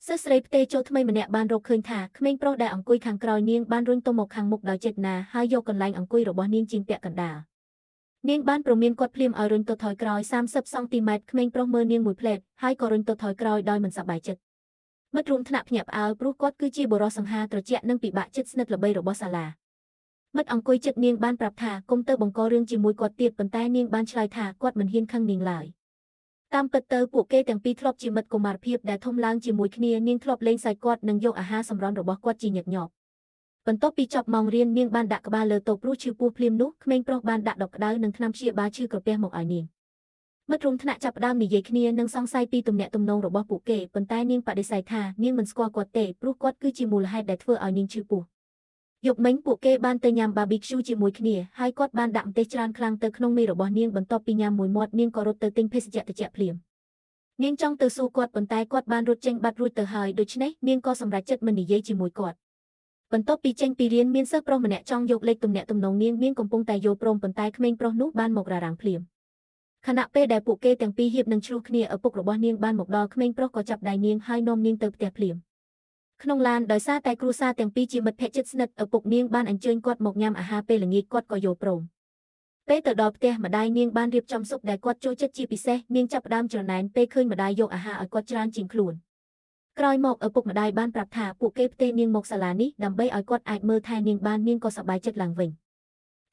សិស្សស្រីផ្ទេរចូលថ្មីម្នាក់បានរកឃើញថាក្មេងប្រុសដែលអង្គុយខាងក្រោយនាងបានរុញទៅមកខាងមុខដោយចេតនាហើយយកកន្លែងអង្គុយរបស់នាងជាងពាក់កណ្ដាលនាងបានព្រមានគាត់ភ្លាមឲ្យរុញទៅថយក្រោយ30 សង់ទីម៉ែត្រក្មេងប្រុសមើលនាងមួយផ្លែតហើយក៏រុញទៅថយក្រោយដោយមិនសប្បាយចិត្តមិត្តរួមថ្នាក់ភ្ញាក់ផ្អើលព្រោះគាត់គឺជាបុរសសង្ហាត្រជាក់និងពិបាកចិត្តស្និទ្ធល្បីរបស់សាលាមិត្តអង្គុយចិត្តនាងបានប្រាប់ថាគុំទៅបង្ករឿងជាមួយគាត់ទៀតប៉ុន្តែនាងបានឆ្លើយថាគាត់មិនហ៊ានខឹងនាងឡើយតាមពិតទៅពួកគេទាំងពីរធ្លាប់ជាមិត្តកុមារភាពដែលធំឡើងជាមួយគ្នានាងធ្លាប់លេងសើចគាត់និងយកអាហារសម្រន់របស់គាត់ជាញឹកញាប់បន្ទាប់ពីចប់ម៉ោងរៀននាងបានដាក់ក្បាលលើតុព្រោះឈឺពោះភ្លាមនោះក្មេងប្រុសបានដាក់ដុសក្តៅនិងថ្នាំព្យាបាលឈឺក្រពះមកឲ្យនាងមិត្តរួមថ្នាក់ចាប់ផ្ដើមនិយាយគ្នានិងសង្ស័យពីទំនាក់ទំនងរបស់ពួកគេប៉ុន្តែនាងបដិសេធថានាងមិនស្គាល់គាត់ទេព្រោះគាត់គឺជាមូលហេតុដែលធ្វើឲ្យនាងឈឺពោះយប់មិញពួកគេបានទៅញ៉ាំ barbecue ជាមួយគ្នាហើយគាត់បានដាក់ម្ទេសច្រើនខ្លាំងទៅក្នុងមីរបស់នាងបន្ទាប់ពីញ៉ាំមួយមាត់នាងក៏រត់ទៅទិញភេសជ្ជៈត្រជាក់ភ្លាមនាងចង់ទៅសួរគាត់ប៉ុន្តែគាត់បានរត់ចេញបាត់រួចទៅហើយដូច្នេះនាងក៏សម្រេចចិត្តមិននិយាយជាមួយគាត់បន្ទាប់ពីចេញពីរៀនមានសិស្សប្រុសម្នាក់ចង់យកលេខទំនាក់ទំនងនាងកំពុងតែយល់ព្រមប៉ុន្តែក្មេងប្រុសនោះបានមករ៉ារ៉ាំងភ្លាមខណៈពេលដែលពួកគេទាំងពីរហៀបនឹងឆ្លោះគ្នាឪពុករបស់នាងបានមកដល់ក្មេងប្រុសក៏ចាប់ដៃនាងហើយនាំនាងទៅផ្ទះភ្លាមក្នុងឡានដោយសារតែគ្រួសារទាំងពីរជាមិត្តភក្តិជិតស្និទ្ធឪពុកនាងបានអញ្ជើញគាត់មកញ៉ាំអាហារពេលល្ងាចគាត់ក៏យល់ព្រមពេលទៅដល់ផ្ទះម្ដាយនាងបានរៀបចំស៊ុបដែលគាត់ចូលចិត្តជាពិសេសនាងចាប់ផ្ដើមច្រណែនពេលឃើញម្ដាយយកអាហារឲ្យគាត់ច្រើនជាងខ្លួនក្រោយមកឪពុកម្ដាយបានប្រាប់ថាពួកគេផ្ទេរនាងមកសាលានេះដើម្បីឲ្យគាត់អាចមើលថែនាងបាននាងក៏សប្បាយចិត្តឡើងវិញ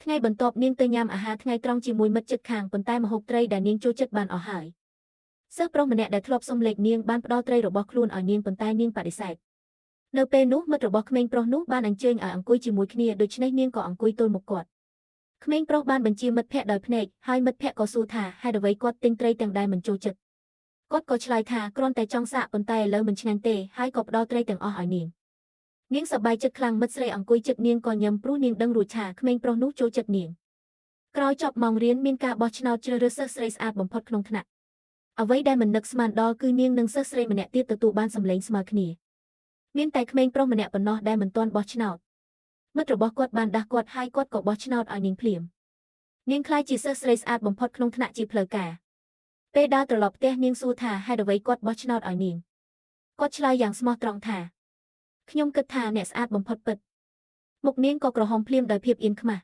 ថ្ងៃបន្ទាប់នាងទៅញ៉ាំអាហារថ្ងៃត្រង់ជាមួយមិត្តជិតខាងប៉ុន្តែម្ហូបត្រីដែលនាងចូលចិត្តបានអស់ហើយសិស្សប្រុសម្នាក់ដែលធ្លាប់សុំលេខនាងបានផ្ដល់ត្រីរបស់ខ្លួនឲ្យនាងប៉ុន្តែនាងបដិសេធនៅពេលនោះមិត្តរបស់ក្មេងប្រុសនោះបានអញ្ជើញឲ្យអង្គុយជាមួយគ្នាដូច្នេះនាងក៏អង្គុយទល់មុខគាត់ក្មេងប្រុសបានបញ្ជាមិត្តភក្តិដោយភ្នែកហើយមិត្តភក្តិក៏សួរថាហេតុអ្វីគាត់ទិញត្រីទាំងដែលមិនចូលចិត្តគាត់ក៏ឆ្លើយថាគ្រាន់តែចង់សាកប៉ុន្តែឥឡូវមិនឆ្ងាញ់ទេហើយក៏ផ្ដល់ត្រីទាំងអស់ឲ្យនាងសប្បាយចិត្តខ្លាំងមិត្តស្រីអង្គុយជិតនាងក៏ញឹមព្រោះនាងដឹងរួចថាក្មេងប្រុសនោះចូលចិត្តនាងក្រោយចប់ម៉ោងរៀនមានការបោះឆ្នោតជ្រើសរើសសិស្សស្រីស្អាតបំផុតក្នុងថ្នាក់អ្វីដែលមិននឹកស្មានដល់គឺនាងនិងសិស្សស្រីម្នាក់ទៀតទទួលបានសម្លេងស្មើគ្នាមានតែក្មេងប្រុសម្នាក់ប៉ុណ្ណោះដែលមិនទាន់បោះឆ្នោតមិត្តរបស់គាត់បានដាស់គាត់ហើយគាត់ក៏បោះឆ្នោតឲ្យនាងភ្លាមនាងក្លាយជាសិស្សស្រីស្អាតបំផុតក្នុងថ្នាក់ជាផ្លូវការពេលដើរត្រឡប់ផ្ទះនាងសួរថាហេតុអ្វីគាត់បោះឆ្នោតឲ្យនាងគាត់ឆ្លើយយ៉ាងស្មោះត្រង់ថាខ្ញុំគិតថាអ្នកស្អាតបំផុតពិតមុខនាងក៏ក្រហមភ្លាមដោយភាពអៀនខ្មាស់